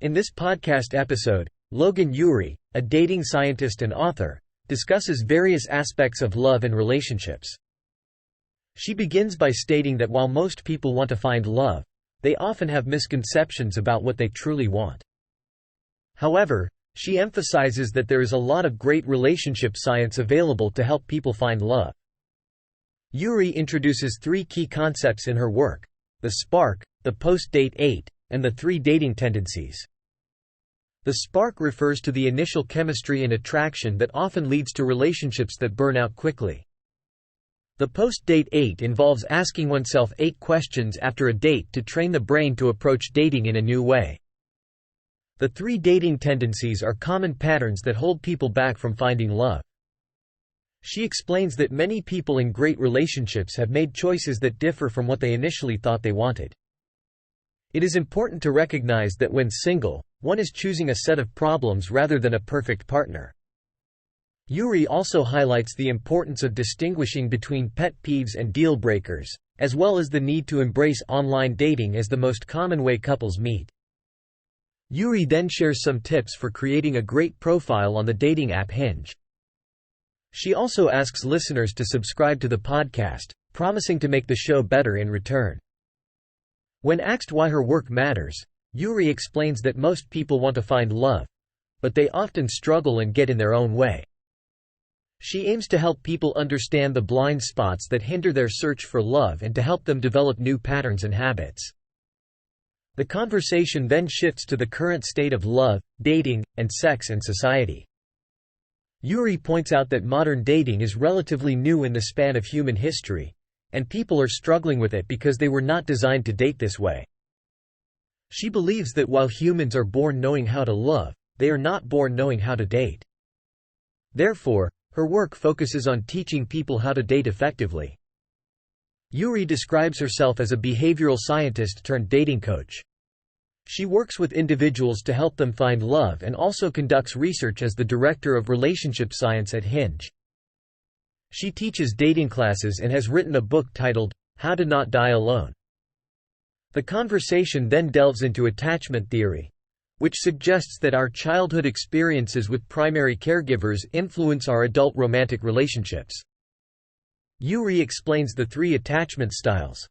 In this podcast episode, Logan Ury, a dating scientist and author, discusses various aspects of love and relationships. She begins by stating that while most people want to find love, they often have misconceptions about what they truly want. However, she emphasizes that there is a lot of great relationship science available to help people find love. Ury introduces three key concepts in her work: the spark, the post-date 8, and the 3 dating tendencies. The spark refers to the initial chemistry and attraction that often leads to relationships that burn out quickly. The post-date 8 involves asking oneself 8 questions after a date to train the brain to approach dating in a new way. The 3 dating tendencies are common patterns that hold people back from finding love. She explains that many people in great relationships have made choices that differ from what they initially thought they wanted. It is important to recognize that when single, one is choosing a set of problems rather than a perfect partner. Ury also highlights the importance of distinguishing between pet peeves and deal breakers, as well as the need to embrace online dating as the most common way couples meet. Ury then shares some tips for creating a great profile on the dating app Hinge. She also asks listeners to subscribe to the podcast, promising to make the show better in return. When asked why her work matters, Ury explains that most people want to find love, but they often struggle and get in their own way. She aims to help people understand the blind spots that hinder their search for love and to help them develop new patterns and habits. The conversation then shifts to the current state of love, dating, and sex in society. Ury points out that modern dating is relatively new in the span of human history, and people are struggling with it because they were not designed to date this way. She believes that while humans are born knowing how to love, they are not born knowing how to date. Therefore, her work focuses on teaching people how to date effectively. Ury describes herself as a behavioral scientist turned dating coach. She works with individuals to help them find love and also conducts research as the director of relationship science at Hinge. She teaches dating classes and has written a book titled, How to Not Die Alone. The conversation then delves into attachment theory, which suggests that our childhood experiences with primary caregivers influence our adult romantic relationships. Ury explains the 3 attachment styles: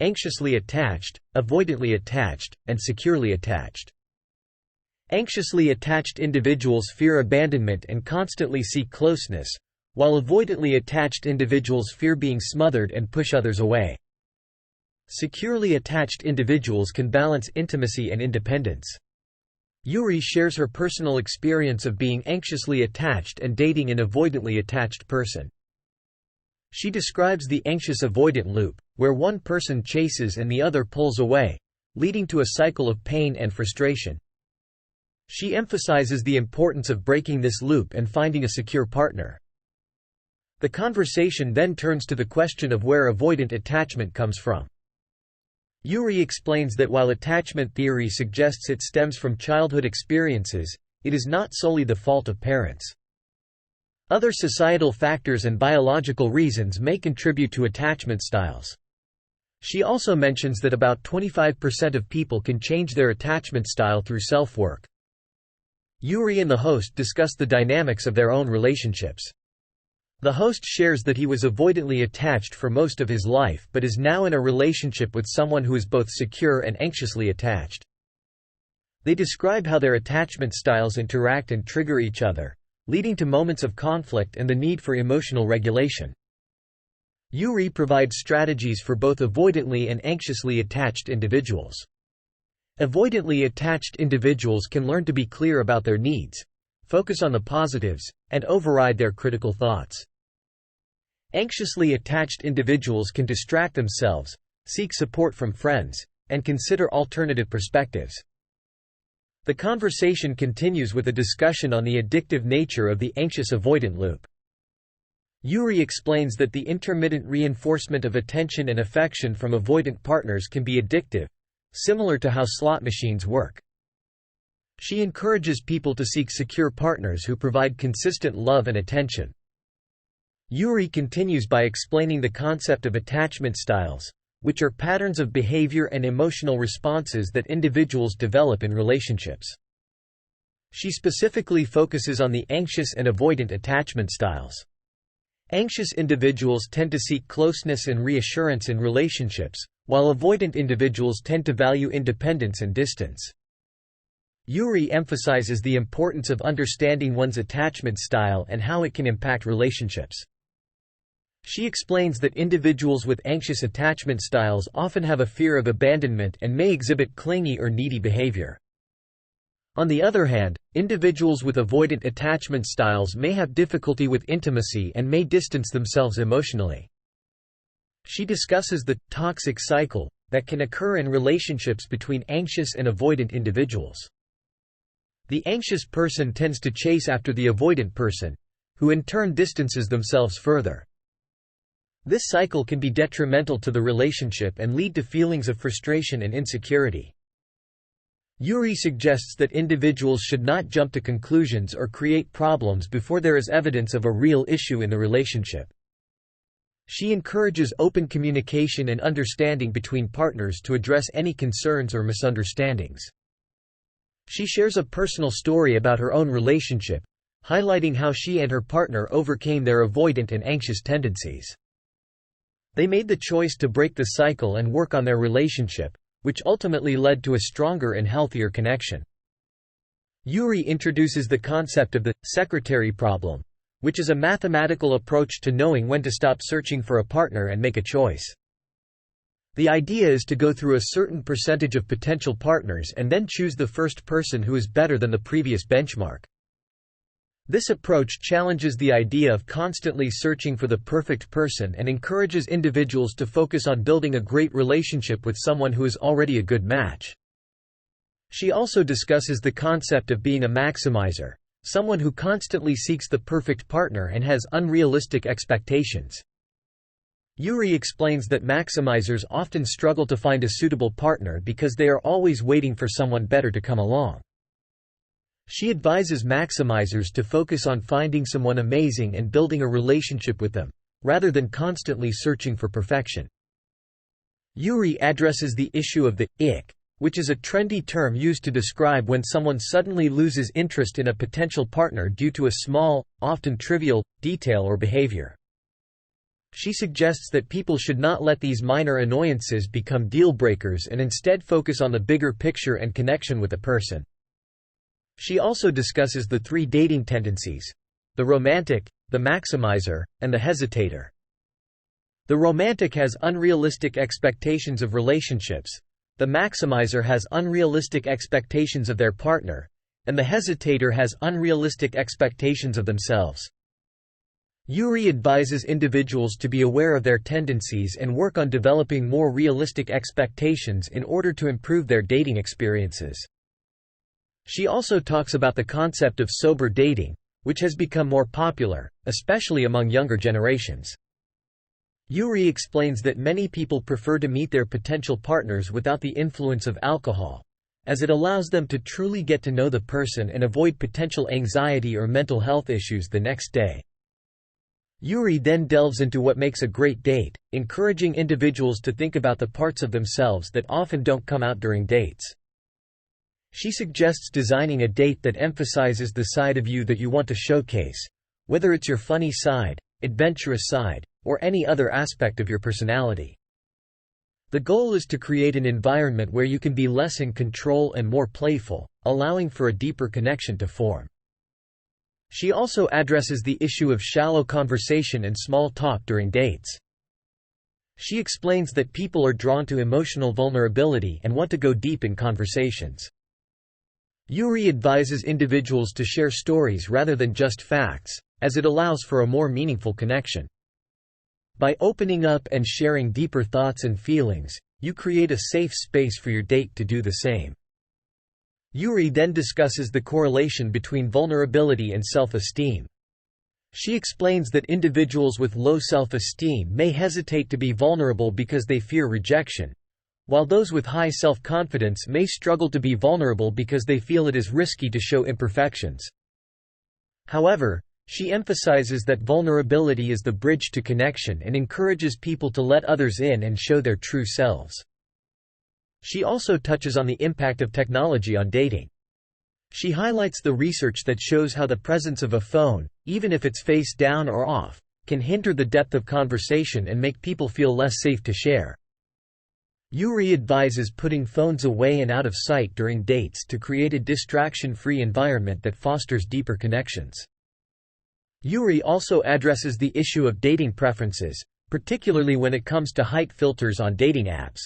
anxiously attached, avoidantly attached, and securely attached. Anxiously attached individuals fear abandonment and constantly seek closeness, while avoidantly attached individuals fear being smothered and push others away. Securely attached individuals can balance intimacy and independence. Ury shares her personal experience of being anxiously attached and dating an avoidantly attached person. She describes the anxious-avoidant loop, where one person chases and the other pulls away, leading to a cycle of pain and frustration. She emphasizes the importance of breaking this loop and finding a secure partner. The conversation then turns to the question of where avoidant attachment comes from. Ury explains that while attachment theory suggests it stems from childhood experiences, it is not solely the fault of parents. Other societal factors and biological reasons may contribute to attachment styles. She also mentions that about 25% of people can change their attachment style through self-work. Ury and the host discuss the dynamics of their own relationships. The host shares that he was avoidantly attached for most of his life but is now in a relationship with someone who is both secure and anxiously attached. They describe how their attachment styles interact and trigger each other, leading to moments of conflict and the need for emotional regulation. Ury provides strategies for both avoidantly and anxiously attached individuals. Avoidantly attached individuals can learn to be clear about their needs, focus on the positives, and override their critical thoughts. Anxiously attached individuals can distract themselves, seek support from friends, and consider alternative perspectives. The conversation continues with a discussion on the addictive nature of the anxious-avoidant loop. Ury explains that the intermittent reinforcement of attention and affection from avoidant partners can be addictive, similar to how slot machines work. She encourages people to seek secure partners who provide consistent love and attention. Ury continues by explaining the concept of attachment styles, which are patterns of behavior and emotional responses that individuals develop in relationships. She specifically focuses on the anxious and avoidant attachment styles. Anxious individuals tend to seek closeness and reassurance in relationships, while avoidant individuals tend to value independence and distance. Ury emphasizes the importance of understanding one's attachment style and how it can impact relationships. She explains that individuals with anxious attachment styles often have a fear of abandonment and may exhibit clingy or needy behavior. On the other hand, individuals with avoidant attachment styles may have difficulty with intimacy and may distance themselves emotionally. She discusses the toxic cycle that can occur in relationships between anxious and avoidant individuals. The anxious person tends to chase after the avoidant person, who in turn distances themselves further. This cycle can be detrimental to the relationship and lead to feelings of frustration and insecurity. Ury suggests that individuals should not jump to conclusions or create problems before there is evidence of a real issue in the relationship. She encourages open communication and understanding between partners to address any concerns or misunderstandings. She shares a personal story about her own relationship, highlighting how she and her partner overcame their avoidant and anxious tendencies. They made the choice to break the cycle and work on their relationship, which ultimately led to a stronger and healthier connection. Ury introduces the concept of the secretary problem, which is a mathematical approach to knowing when to stop searching for a partner and make a choice. The idea is to go through a certain percentage of potential partners and then choose the first person who is better than the previous benchmark. This approach challenges the idea of constantly searching for the perfect person and encourages individuals to focus on building a great relationship with someone who is already a good match. She also discusses the concept of being a maximizer, someone who constantly seeks the perfect partner and has unrealistic expectations. Ury explains that maximizers often struggle to find a suitable partner because they are always waiting for someone better to come along. She advises maximizers to focus on finding someone amazing and building a relationship with them, rather than constantly searching for perfection. Ury addresses the issue of the ick, which is a trendy term used to describe when someone suddenly loses interest in a potential partner due to a small, often trivial, detail or behavior. She suggests that people should not let these minor annoyances become deal breakers and instead focus on the bigger picture and connection with the person. She also discusses the three dating tendencies: the romantic, the maximizer, and the hesitator. The romantic has unrealistic expectations of relationships, the maximizer has unrealistic expectations of their partner, and the hesitator has unrealistic expectations of themselves. Ury advises individuals to be aware of their tendencies and work on developing more realistic expectations in order to improve their dating experiences. She also talks about the concept of sober dating, which has become more popular, especially among younger generations. Ury explains that many people prefer to meet their potential partners without the influence of alcohol, as it allows them to truly get to know the person and avoid potential anxiety or mental health issues the next day. Ury then delves into what makes a great date, encouraging individuals to think about the parts of themselves that often don't come out during dates. She suggests designing a date that emphasizes the side of you that you want to showcase, whether it's your funny side, adventurous side, or any other aspect of your personality. The goal is to create an environment where you can be less in control and more playful, allowing for a deeper connection to form. She also addresses the issue of shallow conversation and small talk during dates. She explains that people are drawn to emotional vulnerability and want to go deep in conversations. Ury advises individuals to share stories rather than just facts, as it allows for a more meaningful connection. By opening up and sharing deeper thoughts and feelings, you create a safe space for your date to do the same. Ury then discusses the correlation between vulnerability and self-esteem. She explains that individuals with low self-esteem may hesitate to be vulnerable because they fear rejection, while those with high self-confidence may struggle to be vulnerable because they feel it is risky to show imperfections. However, She emphasizes that vulnerability is the bridge to connection and encourages people to let others in and show their true selves. She also touches on the impact of technology on dating. She highlights the research that shows how the presence of a phone, even if it's face down or off, can hinder the depth of conversation and make people feel less safe to share. Ury advises putting phones away and out of sight during dates to create a distraction-free environment that fosters deeper connections. Ury also addresses the issue of dating preferences, particularly when it comes to height filters on dating apps.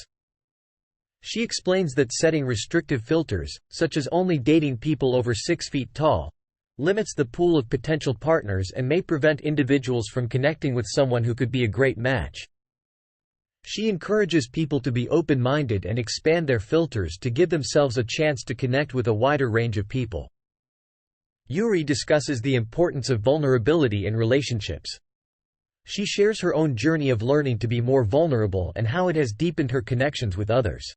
She explains that setting restrictive filters, such as only dating people over 6 feet tall, limits the pool of potential partners and may prevent individuals from connecting with someone who could be a great match. She encourages people to be open-minded and expand their filters to give themselves a chance to connect with a wider range of people. Ury discusses the importance of vulnerability in relationships. She shares her own journey of learning to be more vulnerable and how it has deepened her connections with others.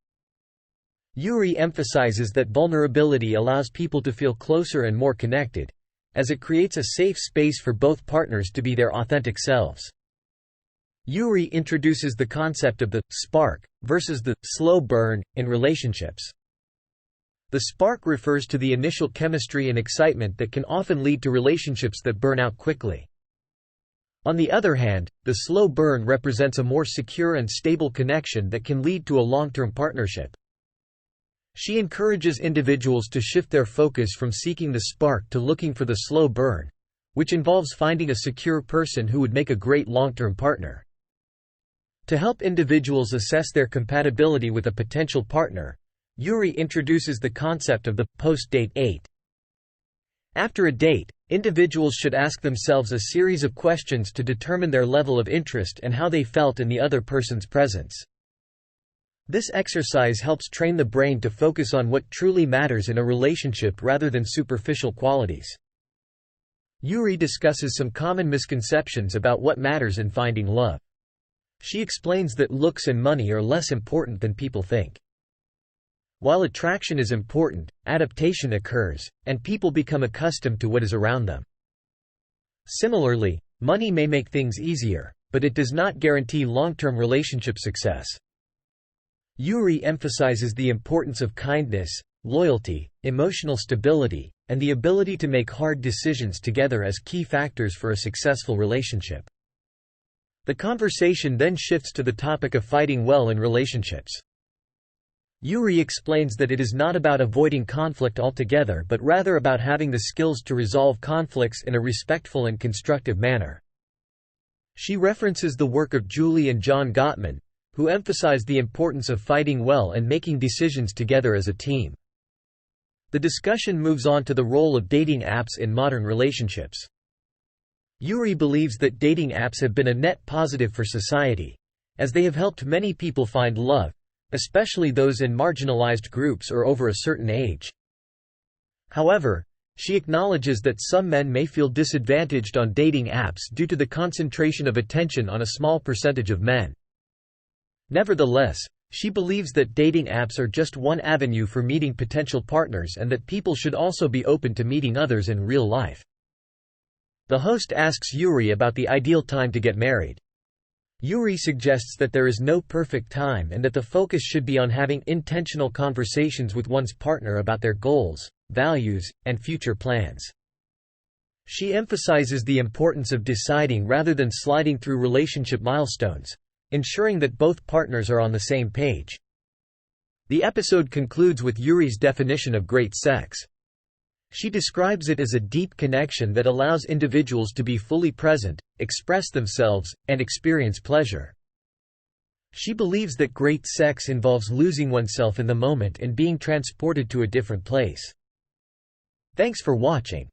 Ury emphasizes that vulnerability allows people to feel closer and more connected, as it creates a safe space for both partners to be their authentic selves. Ury introduces the concept of the spark versus the slow burn in relationships. The spark refers to the initial chemistry and excitement that can often lead to relationships that burn out quickly. On the other hand, the slow burn represents a more secure and stable connection that can lead to a long-term partnership. She encourages individuals to shift their focus from seeking the spark to looking for the slow burn, which involves finding a secure person who would make a great long-term partner. To help individuals assess their compatibility with a potential partner, Ury introduces the concept of the post-date 8. After a date, individuals should ask themselves a series of questions to determine their level of interest and how they felt in the other person's presence. This exercise helps train the brain to focus on what truly matters in a relationship rather than superficial qualities. Ury discusses some common misconceptions about what matters in finding love. She explains that looks and money are less important than people think. While attraction is important, adaptation occurs, and people become accustomed to what is around them. Similarly, money may make things easier, but it does not guarantee long-term relationship success. Ury emphasizes the importance of kindness, loyalty, emotional stability, and the ability to make hard decisions together as key factors for a successful relationship. The conversation then shifts to the topic of fighting well in relationships. Ury explains that it is not about avoiding conflict altogether but rather about having the skills to resolve conflicts in a respectful and constructive manner. She references the work of Julie and John Gottman, who emphasize the importance of fighting well and making decisions together as a team. The discussion moves on to the role of dating apps in modern relationships. Ury believes that dating apps have been a net positive for society, as they have helped many people find love, especially those in marginalized groups or over a certain age. However, she acknowledges that some men may feel disadvantaged on dating apps due to the concentration of attention on a small percentage of men. Nevertheless, she believes that dating apps are just one avenue for meeting potential partners and that people should also be open to meeting others in real life. The host asks Ury about the ideal time to get married. Ury suggests that there is no perfect time and that the focus should be on having intentional conversations with one's partner about their goals, values, and future plans. She emphasizes the importance of deciding rather than sliding through relationship milestones, ensuring that both partners are on the same page. The episode concludes with Ury's definition of great sex. She describes it as a deep connection that allows individuals to be fully present, express themselves, and experience pleasure. She believes that great sex involves losing oneself in the moment and being transported to a different place. Thanks for watching.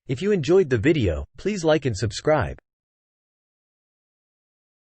If you enjoyed the video, please like and subscribe.